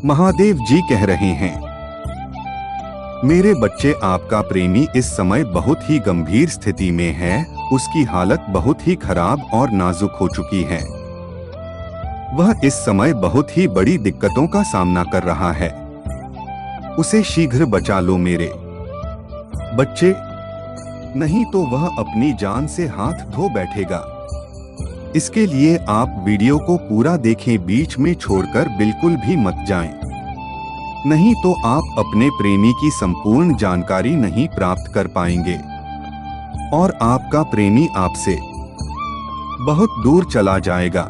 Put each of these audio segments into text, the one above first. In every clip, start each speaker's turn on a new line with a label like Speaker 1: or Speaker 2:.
Speaker 1: महादेव जी कह रहे हैं, मेरे बच्चे, आपका प्रेमी इस समय बहुत ही गंभीर स्थिति में है। उसकी हालत बहुत ही खराब और नाजुक हो चुकी है। वह इस समय बहुत ही बड़ी दिक्कतों का सामना कर रहा है। उसे शीघ्र बचा लो मेरे बच्चे, नहीं तो वह अपनी जान से हाथ धो बैठेगा। इसके लिए आप वीडियो को पूरा देखें, बीच में छोड़कर बिल्कुल भी मत जाएं। नहीं तो आप अपने प्रेमी की संपूर्ण जानकारी नहीं प्राप्त कर पाएंगे और आपका प्रेमी आपसे बहुत दूर चला जाएगा।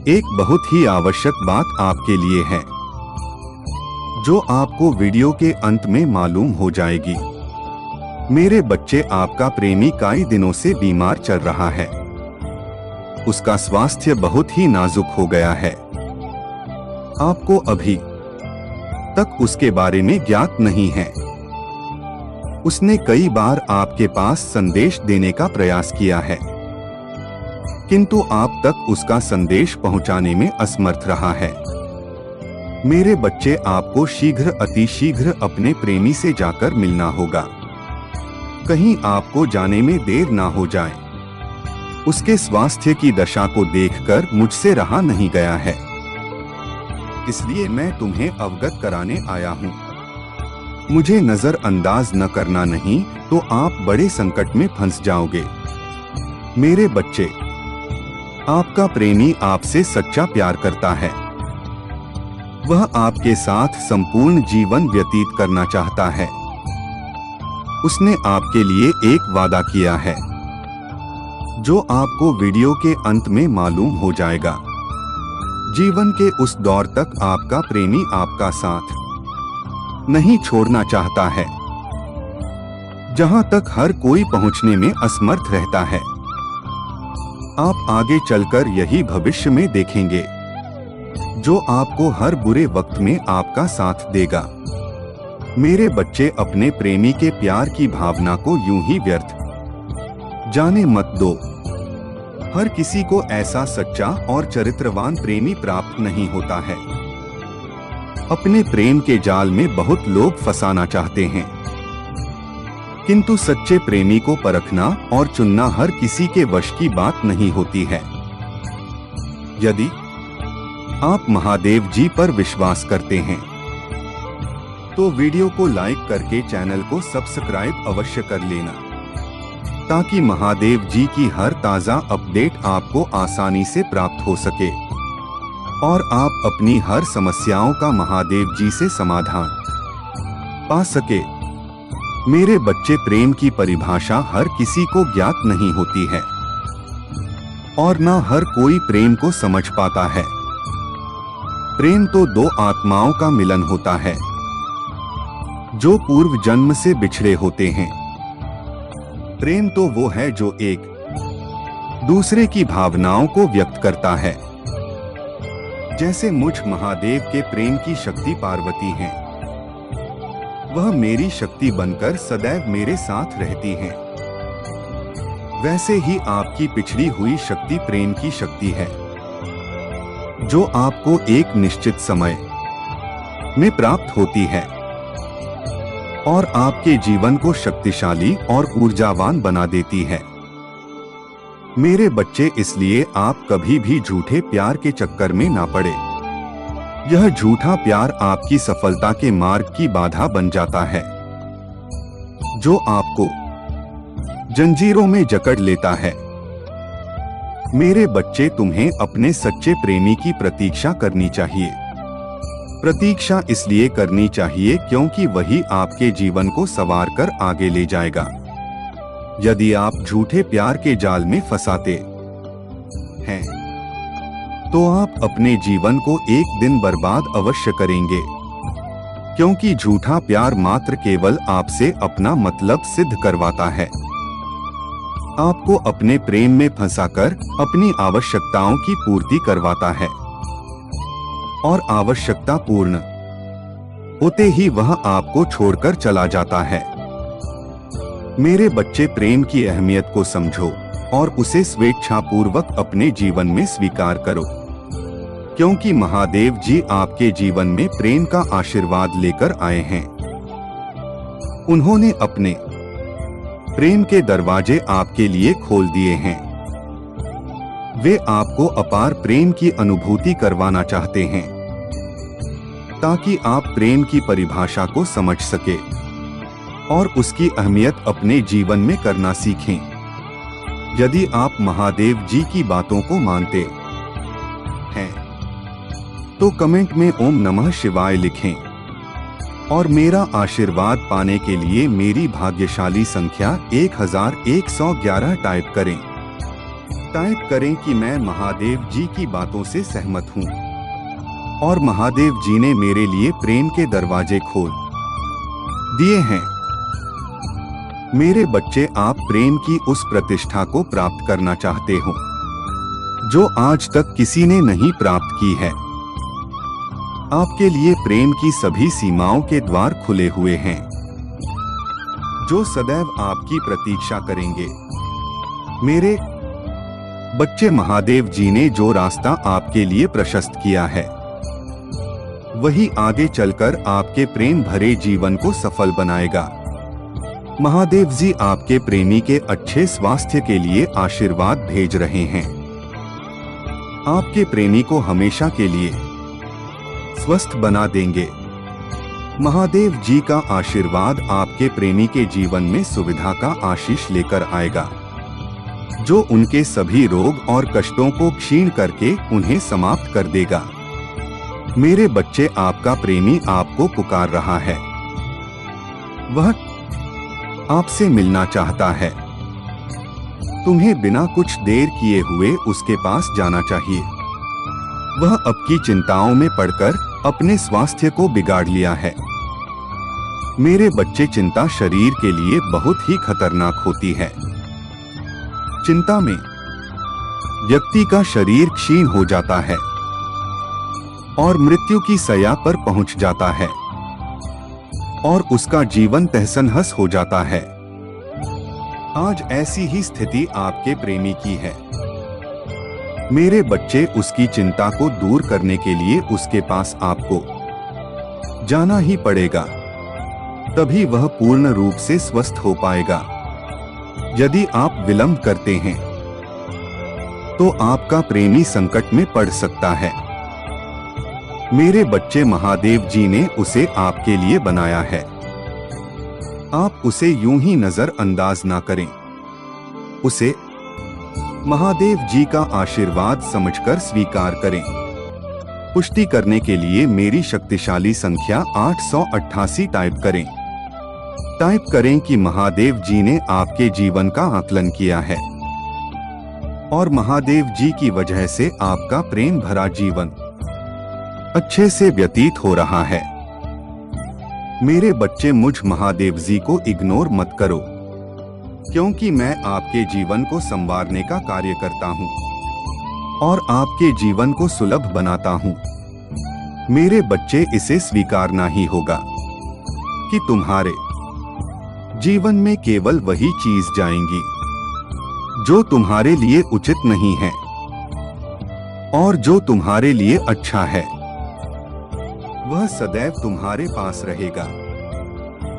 Speaker 1: एक बहुत ही आवश्यक बात आपके लिए है, जो आपको वीडियो के अंत में मालूम हो जाएगी। मेरे बच्चे, आपका प्रेमी कई दिनों से बीमार चल रहा है। उसका स्वास्थ्य बहुत ही नाजुक हो गया है। आपको अभी तक उसके बारे में ज्ञात नहीं है। उसने कई बार आपके पास संदेश देने का प्रयास किया है, किंतु आप तक उसका संदेश पहुंचाने में असमर्थ रहा है। मेरे बच्चे, आपको शीघ्र अतिशीघ्र अपने प्रेमी से जाकर मिलना होगा। कहीं आपको जाने में देर ना हो जाए। उसके स्वास्थ्य की दशा को देखकर मुझसे रहा नहीं गया है, इसलिए मैं तुम्हें अवगत कराने आया हूँ। मुझे नजरअंदाज न करना, नहीं तो आप बड़े संकट में फंस जाओगे। मेरे बच्चे, आपका प्रेमी आपसे सच्चा प्यार करता है। वह आपके साथ संपूर्ण जीवन व्यतीत करना चाहता है। उसने आपके लिए एक वादा किया है, जो आपको वीडियो के अंत में मालूम हो जाएगा। जीवन के उस दौर तक आपका प्रेमी आपका साथ नहीं छोड़ना चाहता है, जहां तक हर कोई पहुंचने में असमर्थ रहता है। आप आगे चलकर यही भविष्य में देखेंगे, जो आपको हर बुरे वक्त में आपका साथ देगा। मेरे बच्चे, अपने प्रेमी के प्यार की भावना को यूं ही व्यर्थ जाने मत दो। हर किसी को ऐसा सच्चा और चरित्रवान प्रेमी प्राप्त नहीं होता है। अपने प्रेम के जाल में बहुत लोग फंसाना चाहते हैं, किंतु सच्चे प्रेमी को परखना और चुनना हर किसी के वश की बात नहीं होती है। यदि आप महादेव जी पर विश्वास करते हैं, तो वीडियो को लाइक करके चैनल को सब्सक्राइब अवश्य कर लेना, ताकि महादेव जी की हर ताज़ा अपडेट आपको आसानी से प्राप्त हो सके और आप अपनी हर समस्याओं का महादेव जी से समाधान पा सके। मेरे बच्चे, प्रेम की परिभाषा हर किसी को ज्ञात नहीं होती है और न हर कोई प्रेम को समझ पाता है। प्रेम तो दो आत्माओं का मिलन होता है, जो पूर्व जन्म से बिछड़े होते हैं। प्रेम तो वो है जो एक दूसरे की भावनाओं को व्यक्त करता है। जैसे मुझ महादेव के प्रेम की शक्ति पार्वती हैं, वह मेरी शक्ति बनकर सदैव मेरे साथ रहती हैं। वैसे ही आपकी पिछड़ी हुई शक्ति प्रेम की शक्ति है, जो आपको एक निश्चित समय में प्राप्त होती है और आपके जीवन को शक्तिशाली और ऊर्जावान बना देती है। मेरे बच्चे, इसलिए आप कभी भी झूठे प्यार के चक्कर में ना पड़े। यह झूठा प्यार आपकी सफलता के मार्ग की बाधा बन जाता है, जो आपको जंजीरों में जकड़ लेता है। मेरे बच्चे, तुम्हें अपने सच्चे प्रेमी की प्रतीक्षा करनी चाहिए। प्रतीक्षा इसलिए करनी चाहिए क्योंकि वही आपके जीवन को संवार कर आगे ले जाएगा। यदि आप झूठे प्यार के जाल में फंसाते हैं, तो आप अपने जीवन को एक दिन बर्बाद अवश्य करेंगे, क्योंकि झूठा प्यार मात्र केवल आपसे अपना मतलब सिद्ध करवाता है। आपको अपने प्रेम में फंसाकर अपनी आवश्यकताओं की पूर्ति करवाता है और आवश्यकता पूर्ण होते ही वह आपको छोड़कर चला जाता है। मेरे बच्चे, प्रेम की अहमियत को समझो और उसे स्वेच्छापूर्वक अपने जीवन में स्वीकार करो। क्योंकि महादेव जी आपके जीवन में प्रेम का आशीर्वाद लेकर आए हैं। उन्होंने अपने प्रेम के दरवाजे आपके लिए खोल दिए हैं। वे आपको अपार प्रेम की अनुभूति करवाना चाहते हैं, ताकि आप प्रेम की परिभाषा को समझ सके और उसकी अहमियत अपने जीवन में करना सीखें। यदि आप महादेव जी की बातों को मानते हैं तो कमेंट में ओम नमः शिवाय लिखें और मेरा आशीर्वाद पाने के लिए मेरी भाग्यशाली संख्या 1111 टाइप करें। टाइप करें कि मैं महादेव जी की बातों से सहमत हूं और महादेव जी ने मेरे लिए प्रेम के दरवाजे खोल दिए हैं। मेरे बच्चे, आप प्रेम की उस प्रतिष्ठा को प्राप्त करना चाहते हो जो आज तक किसी ने नहीं प्राप्त की है। आपके लिए प्रेम की सभी सीमाओं के द्वार खुले हुए हैं, जो सदैव आपकी प्रतीक्षा करेंगे। मेरे बच्चे, महादेव जी ने जो रास्ता आपके लिए प्रशस्त किया है, वही आगे चलकर आपके प्रेम भरे जीवन को सफल बनाएगा। महादेव जी आपके प्रेमी के अच्छे स्वास्थ्य के लिए आशीर्वाद भेज रहे हैं। आपके प्रेमी को हमेशा के लिए स्वस्थ बना देंगे। महादेव जी का आशीर्वाद आपके प्रेमी के जीवन में सुविधा का आशीष लेकर आएगा, जो उनके सभी रोग और कष्टों को क्षीण करके उन्हें समाप्त कर देगा। मेरे बच्चे, आपका प्रेमी आपको पुकार रहा है। वह आपसे मिलना चाहता है। तुम्हें बिना कुछ देर किए हुए उसके पास जाना चाहिए। वह आपकी चिंताओं में पड़कर अपने स्वास्थ्य को बिगाड़ लिया है। मेरे बच्चे, चिंता शरीर के लिए बहुत ही खतरनाक होती है। चिंता में व्यक्ति का शरीर क्षीण हो जाता है और मृत्यु की सया पर पहुंच जाता है और उसका जीवन तहस-नहस हो जाता है। आज ऐसी ही स्थिति आपके प्रेमी की है। मेरे बच्चे, उसकी चिंता को दूर करने के लिए उसके पास आपको जाना ही पड़ेगा, तभी वह पूर्ण रूप से स्वस्थ हो पाएगा। यदि आप विलंब करते हैं तो आपका प्रेमी संकट में पड़ सकता है। मेरे बच्चे, महादेव जी ने उसे आपके लिए बनाया है। आप उसे यूं ही नजरअंदाज ना करें। उसे महादेव जी का आशीर्वाद समझकर स्वीकार करें। पुष्टि करने के लिए मेरी शक्तिशाली संख्या 888 टाइप करें। टाइप करें कि महादेव जी ने आपके जीवन का आकलन किया है और महादेव जी की वजह से आपका प्रेम भरा जीवन अच्छे से व्यतीत हो रहा है। मेरे बच्चे, मुझ महादेव जी को इग्नोर मत करो, क्योंकि मैं आपके जीवन को संवारने का कार्य करता हूं और आपके जीवन को सुलभ बनाता हूं। मेरे बच्चे, इसे स्वीकारना ही होगा कि तुम्हारे जीवन में केवल वही चीज जाएंगी जो तुम्हारे लिए उचित नहीं है और जो तुम्हारे लिए अच्छा है वह सदैव तुम्हारे पास रहेगा।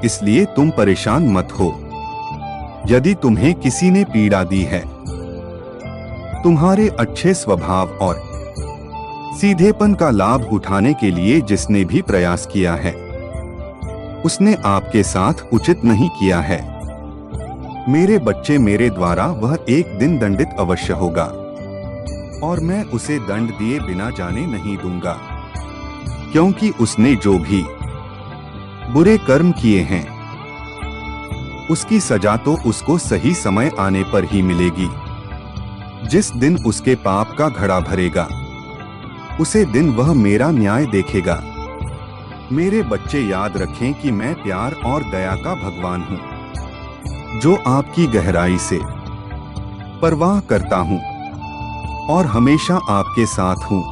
Speaker 1: इसलिए तुम परेशान मत हो यदि तुम्हें किसी ने पीड़ा दी है। तुम्हारे अच्छे स्वभाव और सीधेपन का लाभ उठाने के लिए जिसने भी प्रयास किया है, उसने आपके साथ उचित नहीं किया है। मेरे बच्चे, मेरे द्वारा वह एक दिन दंडित अवश्य होगा और मैं उसे दंड दिए बिना जाने नहीं दूंगा, क्योंकि उसने जो भी बुरे कर्म किए हैं उसकी सजा तो उसको सही समय आने पर ही मिलेगी। जिस दिन उसके पाप का घड़ा भरेगा, उसे दिन वह मेरा न्याय देखेगा। मेरे बच्चे, याद रखें कि मैं प्यार और दया का भगवान हूँ, जो आपकी गहराई से परवाह करता हूँ और हमेशा आपके साथ हूँ।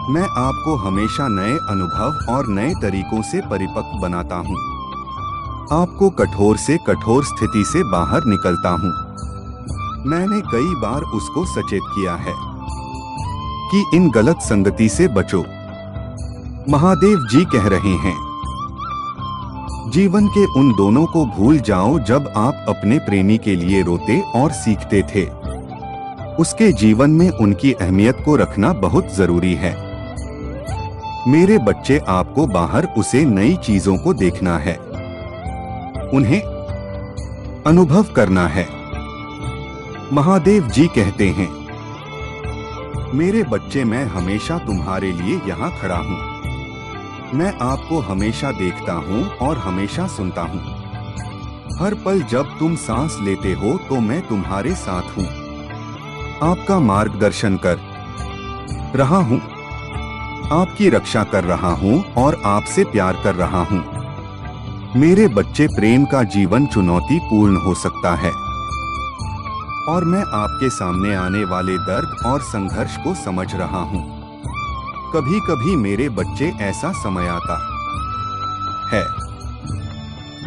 Speaker 1: मैं आपको हमेशा नए अनुभव और नए तरीकों से परिपक्व बनाता हूँ। आपको कठोर से कठोर स्थिति से बाहर निकलता हूँ। मैंने कई बार उसको सचेत किया है कि इन गलत संगति से बचो। महादेव जी कह रहे हैं, जीवन के उन दोनों को भूल जाओ जब आप अपने प्रेमी के लिए रोते और सीखते थे। उसके जीवन में उनकी अहमियत को रखना बहुत जरूरी है। मेरे बच्चे, आपको बाहर उसे नई चीजों को देखना है, उन्हें अनुभव करना है। महादेव जी कहते हैं, मेरे बच्चे, मैं हमेशा तुम्हारे लिए यहाँ खड़ा हूँ। मैं आपको हमेशा देखता हूँ और हमेशा सुनता हूँ। हर पल जब तुम सांस लेते हो तो मैं तुम्हारे साथ हूँ। आपका मार्गदर्शन कर रहा हूँ, आपकी रक्षा कर रहा हूँ और आपसे प्यार कर रहा हूँ। मेरे बच्चे, प्रेम का जीवन चुनौतीपूर्ण हो सकता है और मैं आपके सामने आने वाले दर्द और संघर्ष को समझ रहा हूँ। कभी कभी मेरे बच्चे, ऐसा समय आता है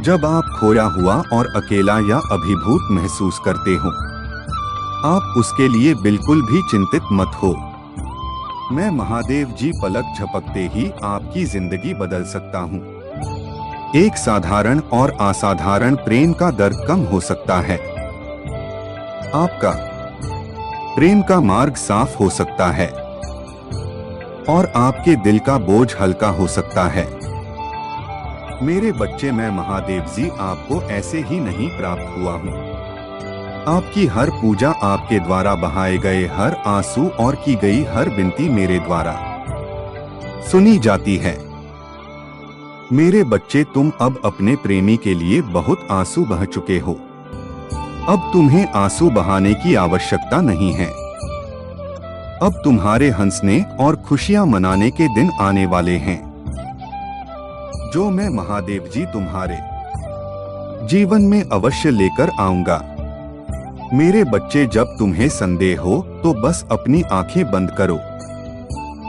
Speaker 1: जब आप खोया हुआ और अकेला या अभिभूत महसूस करते हो। आप उसके लिए बिल्कुल भी चिंतित मत हो। मैं महादेव जी पलक झपकते ही आपकी जिंदगी बदल सकता हूँ। एक साधारण और असाधारण प्रेम का दर्द कम हो सकता है। आपका प्रेम का मार्ग साफ हो सकता है और आपके दिल का बोझ हल्का हो सकता है। मेरे बच्चे, मैं महादेव जी आपको ऐसे ही नहीं प्राप्त हुआ हूँ। आपकी हर पूजा, आपके द्वारा बहाए गए हर आंसू और की गई हर विनती मेरे द्वारा सुनी जाती है। मेरे बच्चे, तुम अब अपने प्रेमी के लिए बहुत आंसू बहा चुके हो। अब तुम्हें आंसू बहाने की आवश्यकता नहीं है। अब तुम्हारे हंसने और खुशियां मनाने के दिन आने वाले हैं, जो मैं महादेव जी तुम्हारे जीवन में अवश्य लेकर आऊंगा। मेरे बच्चे, जब तुम्हें संदेह हो तो बस अपनी आंखें बंद करो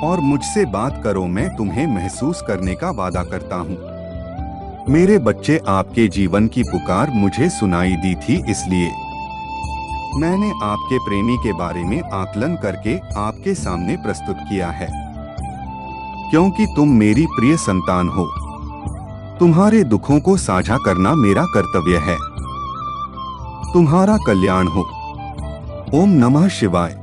Speaker 1: और मुझसे बात करो। मैं तुम्हें महसूस करने का वादा करता हूँ। मेरे बच्चे, आपके जीवन की पुकार मुझे सुनाई दी थी, इसलिए मैंने आपके प्रेमी के बारे में आकलन करके आपके सामने प्रस्तुत किया है। क्योंकि तुम मेरी प्रिय संतान हो, तुम्हारे दुखों को साझा करना मेरा कर्तव्य है। तुम्हारा कल्याण हो। ओम नमः शिवाय।